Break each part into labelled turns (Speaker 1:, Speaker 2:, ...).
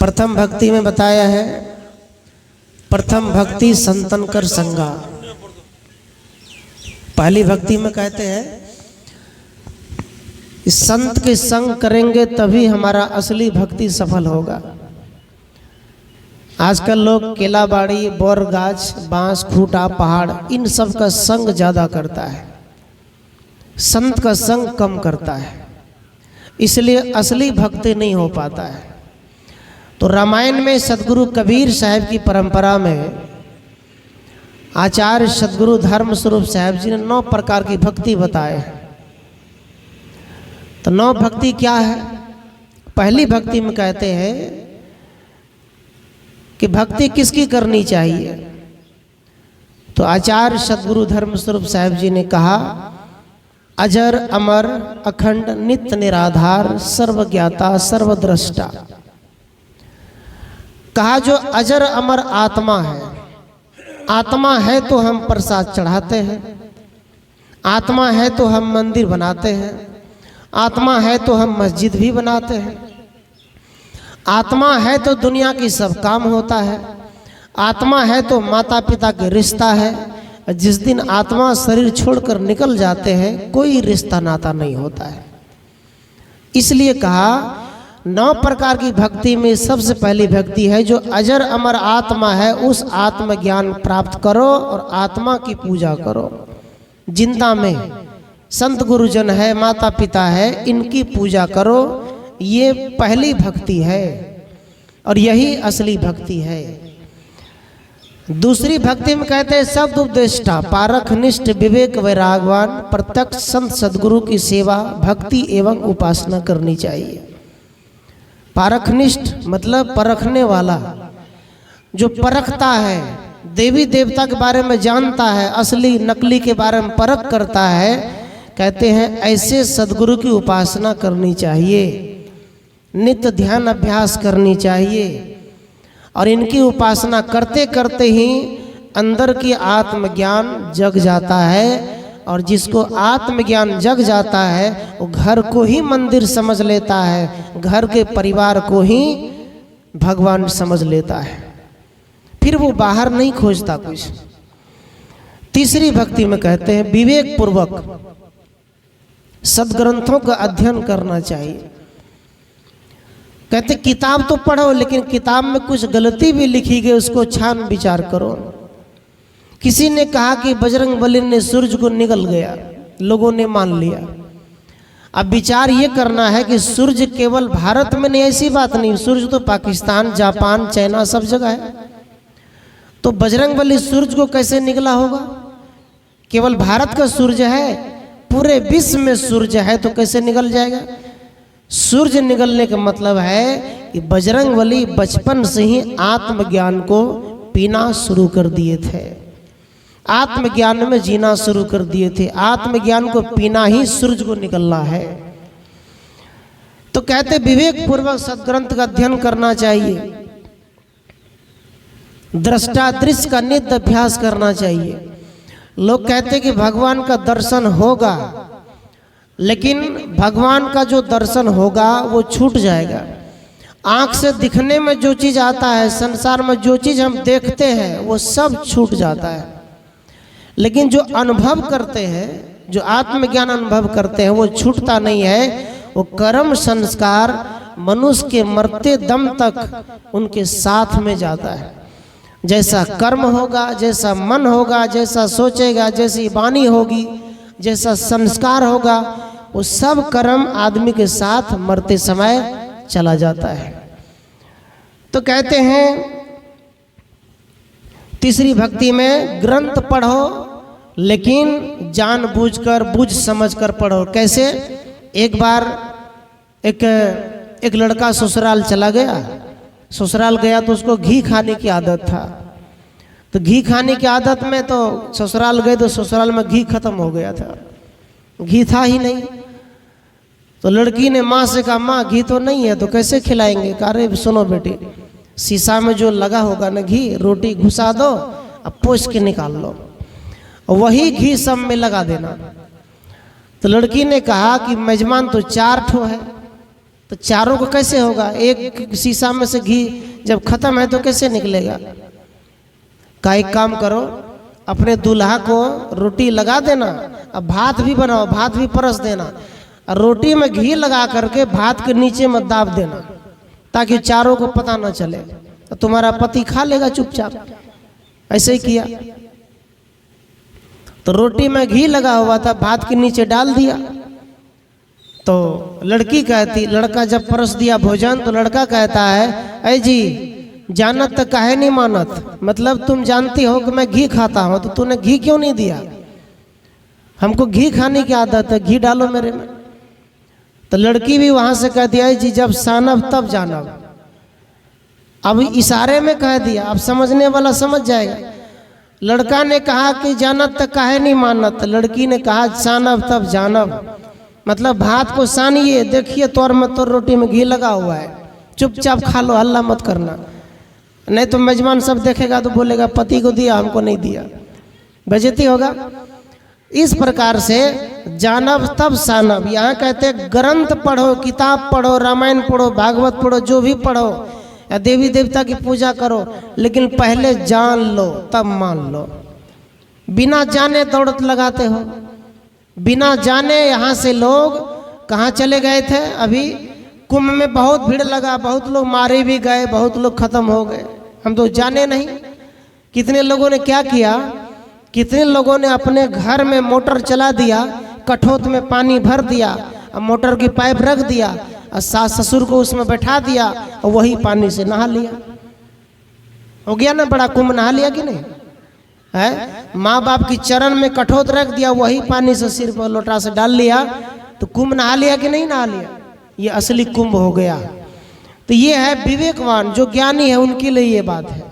Speaker 1: प्रथम भक्ति में बताया है, प्रथम भक्ति संतन कर संगा। पहली भक्ति में कहते हैं इस संत के संग करेंगे तभी हमारा असली भक्ति सफल होगा। आजकल लोग केला बाड़ी, बोर गाछ, बांस, खूटा, पहाड़, इन सब का संग ज़्यादा करता है, संत का संग कम करता है, इसलिए असली भक्ति नहीं हो पाता है। तो रामायण में सदगुरु कबीर साहब की परंपरा में आचार्य सदगुरु धर्म स्वरूप साहब जी ने 9 प्रकार की भक्ति बताए हैं। तो 9 भक्ति क्या है? पहली भक्ति में कहते हैं कि भक्ति किसकी करनी चाहिए। तो आचार्य सदगुरु धर्म स्वरूप साहब जी ने कहा, अजर अमर अखंड नित्य निराधार सर्वज्ञाता सर्वद्रष्टा। कहा जो अजर अमर आत्मा है, आत्मा है तो हम प्रसाद चढ़ाते हैं, आत्मा है तो हम मंदिर बनाते हैं, आत्मा है तो हम मस्जिद भी बनाते हैं, आत्मा है तो दुनिया की सब काम होता है, आत्मा है तो माता पिता के रिश्ता है। जिस दिन आत्मा शरीर छोड़कर निकल जाते हैं कोई रिश्ता नाता नहीं होता है। इसलिए कहा 9 प्रकार की भक्ति में सबसे पहली भक्ति है जो अजर अमर आत्मा है, उस आत्मज्ञान प्राप्त करो और आत्मा की पूजा करो। जिंदा में संत गुरुजन है, माता पिता है, इनकी पूजा करो। ये पहली भक्ति है और यही असली भक्ति है। दूसरी भक्ति में कहते हैं शब्द उपदेष्टा पारख निष्ठ विवेक वैरागवान प्रत्यक्ष संत सदगुरु की सेवा भक्ति एवं उपासना करनी चाहिए। पारखनिष्ठ मतलब परखने वाला, जो परखता है, देवी देवता के बारे में जानता है, असली नकली के बारे में परख करता है, कहते हैं ऐसे सदगुरु की उपासना करनी चाहिए, नित्य ध्यान अभ्यास करनी चाहिए। और इनकी उपासना करते करते ही अंदर की आत्मज्ञान जग जाता है और जिसको आत्मज्ञान जग जाता है वो घर को ही मंदिर समझ लेता है, घर के परिवार को ही भगवान समझ लेता है, फिर वो बाहर नहीं खोजता कुछ। तीसरी भक्ति में कहते हैं विवेक पूर्वक सदग्रंथों का अध्ययन करना चाहिए। कहते किताब तो पढ़ो लेकिन किताब में कुछ गलती भी लिखी गई उसको छान विचार करो। किसी ने कहा कि बजरंगबली ने सूरज को निगल गया, लोगों ने मान लिया। अब विचार ये करना है कि सूरज केवल भारत में नहीं, ऐसी बात नहीं, सूरज तो पाकिस्तान, जापान, चाइना सब जगह है। तो बजरंगबली सूरज को कैसे निगला होगा? केवल भारत का सूरज है, पूरे विश्व में सूरज है तो कैसे निगल जाएगा? सूरज निगलने का मतलब है कि बजरंगबली बचपन से ही आत्मज्ञान को पीना शुरू कर दिए थे, आत्मज्ञान में जीना शुरू कर दिए थे। आत्मज्ञान को पीना ही सूरज को निकलना है। तो कहते विवेक पूर्वक सदग्रंथ का अध्ययन करना चाहिए, दृष्टा दृश्य का नित्य अभ्यास करना चाहिए। लोग कहते कि भगवान का दर्शन होगा, लेकिन भगवान का जो दर्शन होगा वो छूट जाएगा। आँख से दिखने में जो चीज़ आता है, संसार में जो चीज़ हम देखते हैं वो सब छूट जाता है, लेकिन जो अनुभव करते हैं, जो आत्मज्ञान अनुभव करते हैं वो छूटता नहीं है। वो कर्म संस्कार मनुष्य के मरते दम तक उनके साथ में जाता है। जैसा कर्म होगा, जैसा मन होगा, जैसा सोचेगा, जैसी वाणी होगी, जैसा संस्कार होगा, वो सब कर्म आदमी के साथ मरते समय चला जाता है। तो कहते हैं तीसरी भक्ति में ग्रंथ पढ़ो लेकिन जानबूझकर, बुझ समझकर पढ़ो। कैसे? एक बार एक लड़का ससुराल चला गया, ससुराल गया तो उसको घी खाने की आदत था। तो घी खाने की आदत में तो ससुराल गए तो ससुराल में घी खत्म हो गया था, घी था ही नहीं। तो लड़की ने माँ से कहा माँ घी तो नहीं है तो कैसे खिलाएंगे? कहा अरे सुनो बेटी, शीशा में जो लगा होगा ना घी, रोटी घुसा दो, अब पोंछ के निकाल लो, वही घी सब में लगा देना। तो लड़की ने कहा कि मेजबान तो 4 ठो है, तो चारों को कैसे होगा? एक शीशा में से घी जब खत्म है तो कैसे निकलेगा? का एक काम करो, अपने दूल्हा को रोटी लगा देना, अब भात भी बनाओ, भात भी परस देना, और रोटी में घी लगा करके भात के नीचे में दाब देना, ताकि चारों को पता न चले, तो तुम्हारा पति खा लेगा चुपचाप। ऐसे ही किया, तो रोटी में घी लगा हुआ था, भात के नीचे डाल दिया। तो लड़की कहती, लड़का जब परस दिया भोजन, तो लड़का कहता है, अय जी जानत तो काहे नहीं मानत, मतलब तुम जानती हो कि मैं घी खाता हूं, तो तूने घी क्यों नहीं दिया? हमको घी खाने की आदत है, घी डालो मेरे में। तो लड़की भी वहां से कह दिया, जी जब सानब तब जानब। अब इशारे में कह दिया, अब समझने वाला समझ जाएगा। लड़का ने कहा कि जानत तो काहे नहीं मानत, लड़की ने कहा सानब तब जानब, मतलब भात को सानिए, देखिए तोर में तो रोटी में घी लगा हुआ है, चुपचाप खा लो, हल्ला मत करना, नहीं तो मेजबान सब देखेगा तो बोलेगा पति को दिया हमको नहीं दिया, बेइज्जती होगा। इस प्रकार से जानब तब सानब। यहाँ कहते ग्रंथ पढ़ो, किताब पढ़ो, रामायण पढ़ो, भागवत पढ़ो, जो भी पढ़ो, या देवी देवता की पूजा करो, लेकिन पहले जान लो तब मान लो। बिना जाने दौड़त लगाते हो, बिना जाने। यहाँ से लोग कहाँ चले गए थे? अभी कुंभ में बहुत भीड़ लगा, बहुत लोग मारे भी गए, बहुत लोग खत्म हो गए, हम तो जाने नहीं। कितने लोगों ने क्या किया, कितने लोगों ने अपने घर में मोटर चला दिया, कठोत में पानी भर दिया, और मोटर की पाइप रख दिया, और सास ससुर को उसमें बैठा दिया, और वही पानी से नहा लिया। हो गया ना बड़ा कुंभ, नहा लिया कि नहीं है? माँ बाप की चरण में कठोत रख दिया, वही पानी से सिर पर लोटा से डाल लिया, तो कुंभ नहा लिया कि नहीं नहा लिया? ये असली कुंभ हो गया। तो ये है विवेकवान, जो ज्ञानी है उनके लिए ये बात है।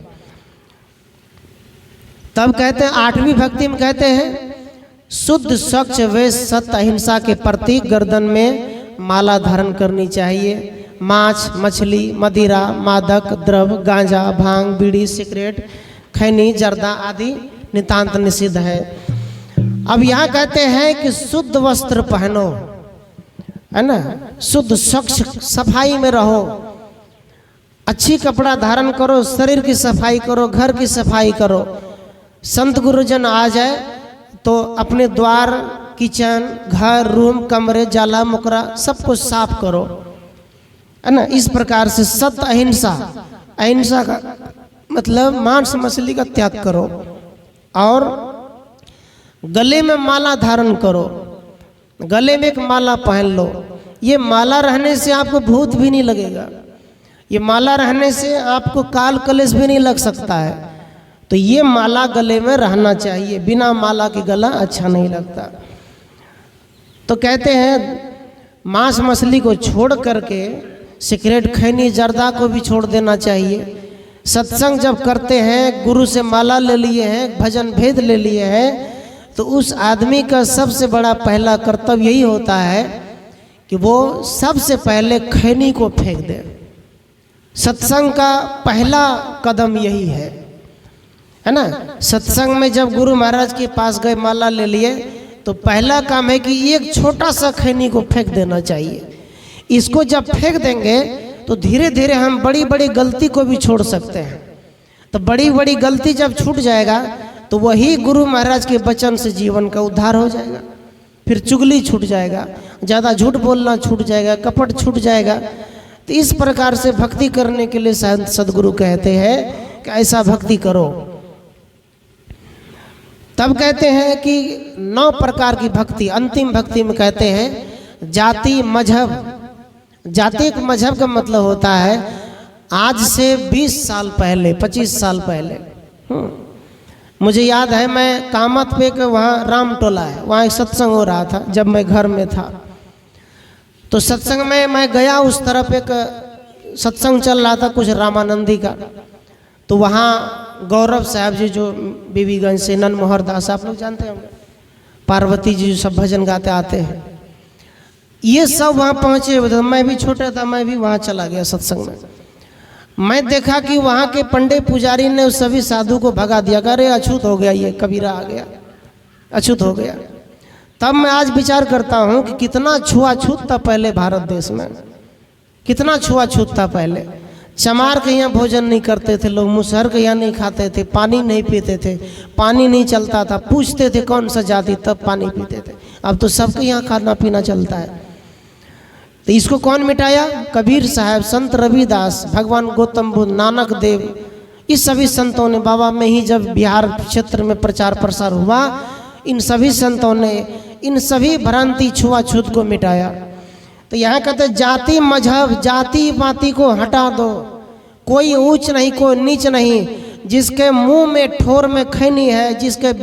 Speaker 1: तब कहते हैं 8वीं भक्ति में कहते हैं, शुद्ध स्वच्छ वेश सत्य अहिंसा के प्रतीक गर्दन में माला धारण करनी चाहिए। मांस, मछली, मदिरा, मादक द्रव्य, गांजा, भांग, बीड़ी, सिगरेट, खैनी, जर्दा आदि नितांत निषिद्ध है। अब यहाँ कहते हैं कि शुद्ध वस्त्र पहनो, है ना, शुद्ध स्वच्छ सफाई में रहो, अच्छी कपड़ा धारण करो, शरीर की सफाई करो, घर की सफाई करो। संत गुरुजन आ जाए तो अपने द्वार, किचन, घर, रूम, कमरे, जाला मुकरा सब कुछ साफ करो, है ना। इस प्रकार से सत्य अहिंसा, अहिंसा का मतलब मांस मछली का त्याग करो, और गले में माला धारण करो, गले में एक माला पहन लो। ये माला रहने से आपको भूत भी नहीं लगेगा, ये माला रहने से आपको काल कलेश भी नहीं लग सकता है। तो ये माला गले में रहना चाहिए, बिना माला के गला अच्छा नहीं लगता। तो कहते हैं मांस मछली को छोड़ करके सिगरेट, खैनी, जर्दा को भी छोड़ देना चाहिए। सत्संग जब करते हैं, गुरु से माला ले लिए हैं, भजन भेद ले लिए हैं, तो उस आदमी का सबसे बड़ा पहला कर्तव्य यही होता है कि वो सबसे पहले खैनी को फेंक दे। सत्संग का पहला कदम यही है ना। सत्संग में जब गुरु महाराज के पास गए, माला ले लिए, तो पहला काम है कि एक छोटा सा खैनी को फेंक देना चाहिए। इसको जब फेंक देंगे तो धीरे धीरे हम बड़ी बड़ी गलती को भी छोड़ सकते हैं। तो बड़ी बड़ी गलती जब छूट जाएगा तो वही गुरु महाराज के वचन से जीवन का उद्धार हो जाएगा। फिर चुगली छूट जाएगा, ज़्यादा झूठ बोलना छूट जाएगा, कपट छूट जाएगा। तो इस प्रकार से भक्ति करने के लिए सदगुरु कहते हैं कि ऐसा भक्ति करो। तब कहते हैं कि 9 प्रकार की भक्ति, अंतिम भक्ति में कहते हैं जाति मजहब। जाति के मजहब का मतलब होता है आज से 20 साल पहले, 25 साल पहले, मुझे याद है मैं कामत पे के वहाँ राम टोला है, वहाँ एक सत्संग हो रहा था जब मैं घर में था। तो सत्संग में मैं गया, उस तरफ एक सत्संग चल रहा था कुछ रामानंदी का। तो वहाँ गौरव साहब जी जो बीबीगंज से, ननमोहर दास आप लोग जानते होंगे, पार्वती जी जो सब भजन गाते आते हैं, ये सब वहाँ पहुँचे हुए थे। मैं भी छोटा था, मैं भी वहाँ चला गया सत्संग में। मैं देखा कि वहाँ के पंडित पुजारी ने उस सभी साधु को भगा दिया, अरे अछूत हो गया, ये कबीरा आ गया, अछूत हो गया। तब मैं आज विचार करता हूँ कि कितना छुआछूत था पहले भारत देश में, कितना छुआछूत था पहले। चमार के यहाँ भोजन नहीं करते थे लोग, मुसहर के यहाँ नहीं खाते थे, पानी नहीं पीते थे, पानी नहीं चलता था, पूछते थे कौन सा जाति, तब पानी पीते थे। अब तो सबके यहाँ खाना पीना चलता है। तो इसको कौन मिटाया? कबीर साहब, संत रविदास, भगवान गौतम बुद्ध, नानक देव, इस सभी संतों ने, बाबा में ही जब बिहार क्षेत्र में प्रचार प्रसार हुआ, इन सभी संतों ने इन सभी भ्रांति छुआछूत को मिटाया। तो यहाँ कहते जाति मजहब, जाति पाति को हटा दो, कोई ऊंच नहीं कोई नीच नहीं, जिसके मुंह में ठोर में खैनी है, जिसके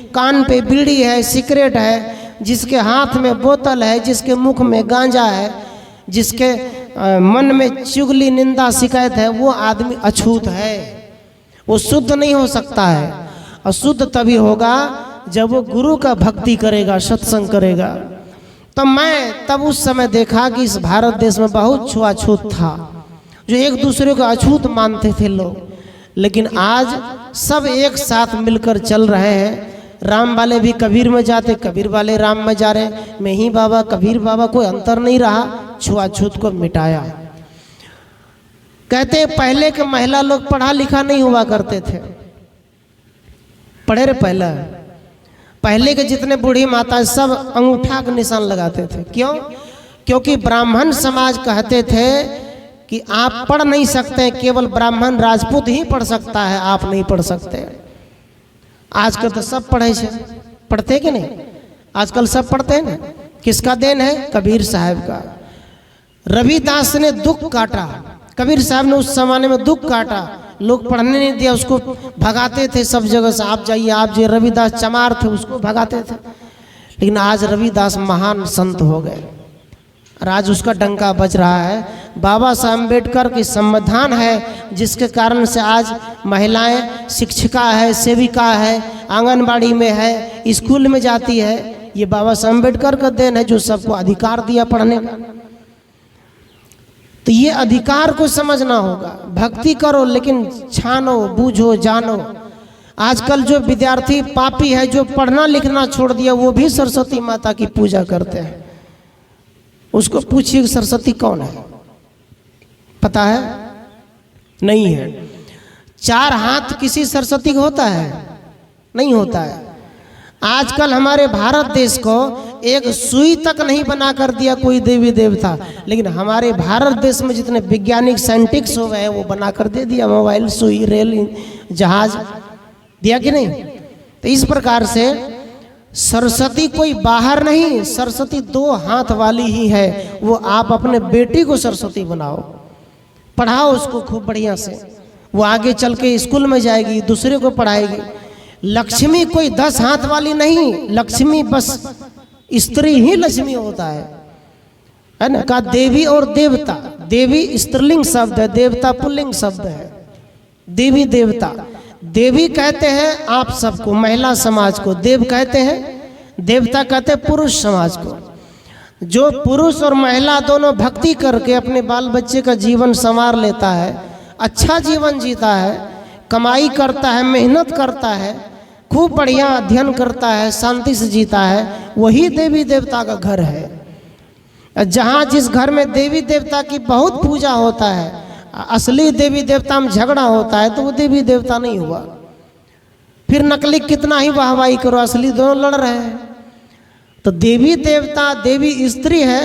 Speaker 1: कान पे बीड़ी है, सिगरेट है, जिसके हाथ में बोतल है, जिसके मुख में गांजा है, जिसके मन में चुगली निंदा शिकायत है, वो आदमी अछूत है, वो शुद्ध नहीं हो सकता है। और शुद्ध तभी होगा जब वो गुरु का भक्ति करेगा, सत्संग करेगा। तो मैं तब उस समय देखा कि इस भारत देश में बहुत छुआछूत था, जो एक दूसरे को अछूत मानते थे लोग, लेकिन आज सब एक साथ मिलकर चल रहे हैं। राम वाले भी कबीर में जाते, कबीर वाले राम में जा रहे, मैं ही बाबा कबीर बाबा, कोई अंतर नहीं रहा, छुआछूत को मिटाया। कहते पहले के महिला लोग पढ़ा लिखा नहीं हुआ करते थे, पढ़े रे पहले के जितने बूढ़ी माता सब अंगूठा का निशान लगाते थे। क्यों? क्योंकि ब्राह्मण समाज कहते थे कि आप पढ़ नहीं सकते, केवल ब्राह्मण राजपूत ही पढ़ सकता है, आप नहीं पढ़ सकते। आजकल तो सब पढ़े छे, पढ़ते कि नहीं? आजकल सब पढ़ते हैं ना। किसका देन है? कबीर साहब का। रविदास ने दुख काटा, कबीर साहब ने उस जमाने में दुख काटा, लोग पढ़ने नहीं दिया, उसको भगाते थे सब जगह से, आप जाइए आप जाइए। रविदास चमार थे, उसको भगाते थे। लेकिन आज रविदास महान संत हो गए और आज उसका डंका बज रहा है। बाबा साहब अम्बेडकर की संविधान है, जिसके कारण से आज महिलाएं शिक्षिका है, सेविका है, आंगनबाड़ी में है, स्कूल में जाती है। ये बाबा साहब अम्बेडकर का देन है, जो सबको अधिकार दिया पढ़ने का। तो ये अधिकार को समझना होगा। भक्ति करो लेकिन छानो, बूझो, जानो। आजकल जो विद्यार्थी पापी है, जो पढ़ना लिखना छोड़ दिया, वो भी सरस्वती माता की पूजा करते हैं। उसको पूछिए सरस्वती कौन है, पता है? नहीं है। 4 हाथ किसी सरस्वती को होता है? नहीं होता है। आजकल हमारे भारत देश को एक सुई तक नहीं बना कर दिया कोई देवी देवता, लेकिन हमारे भारत देश में जितने वैज्ञानिक साइंटिस्ट हो गए वो बना कर दे दिया, मोबाइल, सुई, रेल, जहाज दिया कि नहीं? तो इस प्रकार से सरस्वती कोई बाहर नहीं, सरस्वती 2 हाथ वाली ही है। वो आप अपने बेटी को सरस्वती बनाओ, पढ़ाओ उसको खूब बढ़िया से, वो आगे चल के स्कूल में जाएगी, दूसरे को पढ़ाएगी। लक्ष्मी कोई 10 हाथ वाली नहीं, लक्ष्मी बस स्त्री ही लक्ष्मी होता है ना। कहा देवी और देवता, देवी स्त्रीलिंग शब्द है, देवता पुल्लिंग शब्द है। देवी देवता, देवी कहते हैं आप सबको, महिला समाज को देव कहते हैं, देवता कहते हैं पुरुष समाज को। जो पुरुष और महिला दोनों भक्ति करके अपने बाल बच्चे का जीवन संवार लेता है, अच्छा जीवन जीता है, कमाई करता है, मेहनत करता है, खूब बढ़िया अध्ययन करता है, शांति से जीता है, वही देवी देवता का घर है। जहाँ जिस घर में देवी देवता की बहुत पूजा होता है, असली देवी देवता में झगड़ा होता है, तो वो देवी देवता नहीं हुआ। फिर नकली कितना ही वाहवाही करो, असली दोनों लड़ रहे हैं। तो देवी देवता देवी स्त्री है।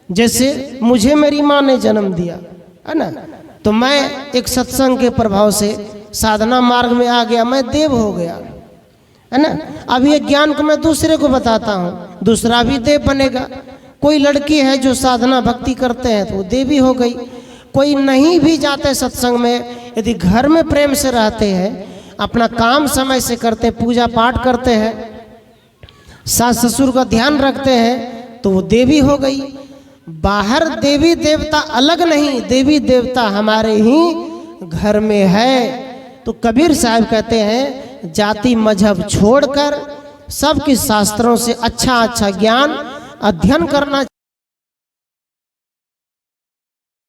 Speaker 1: जैसे मुझे मेरी माँ ने जन्म दिया है ना, तो मैं एक सत्संग के प्रभाव से साधना मार्ग में आ गया, मैं देव हो गया है ना। अब ये ज्ञान को मैं दूसरे को बताता हूँ, दूसरा भी देव बनेगा। कोई लड़की है जो साधना भक्ति करते हैं तो वो देवी हो गई। कोई नहीं भी जाते सत्संग में, यदि घर में प्रेम से रहते हैं, अपना काम समय से करते, पूजा पाठ करते हैं, सास ससुर का ध्यान रखते हैं, तो वो देवी हो गई। बाहर देवी देवता अलग नहीं, देवी देवता हमारे ही घर में है। तो कबीर साहब कहते हैं जाति मजहब छोड़कर सबके शास्त्रों से अच्छा अच्छा ज्ञान अध्ययन करना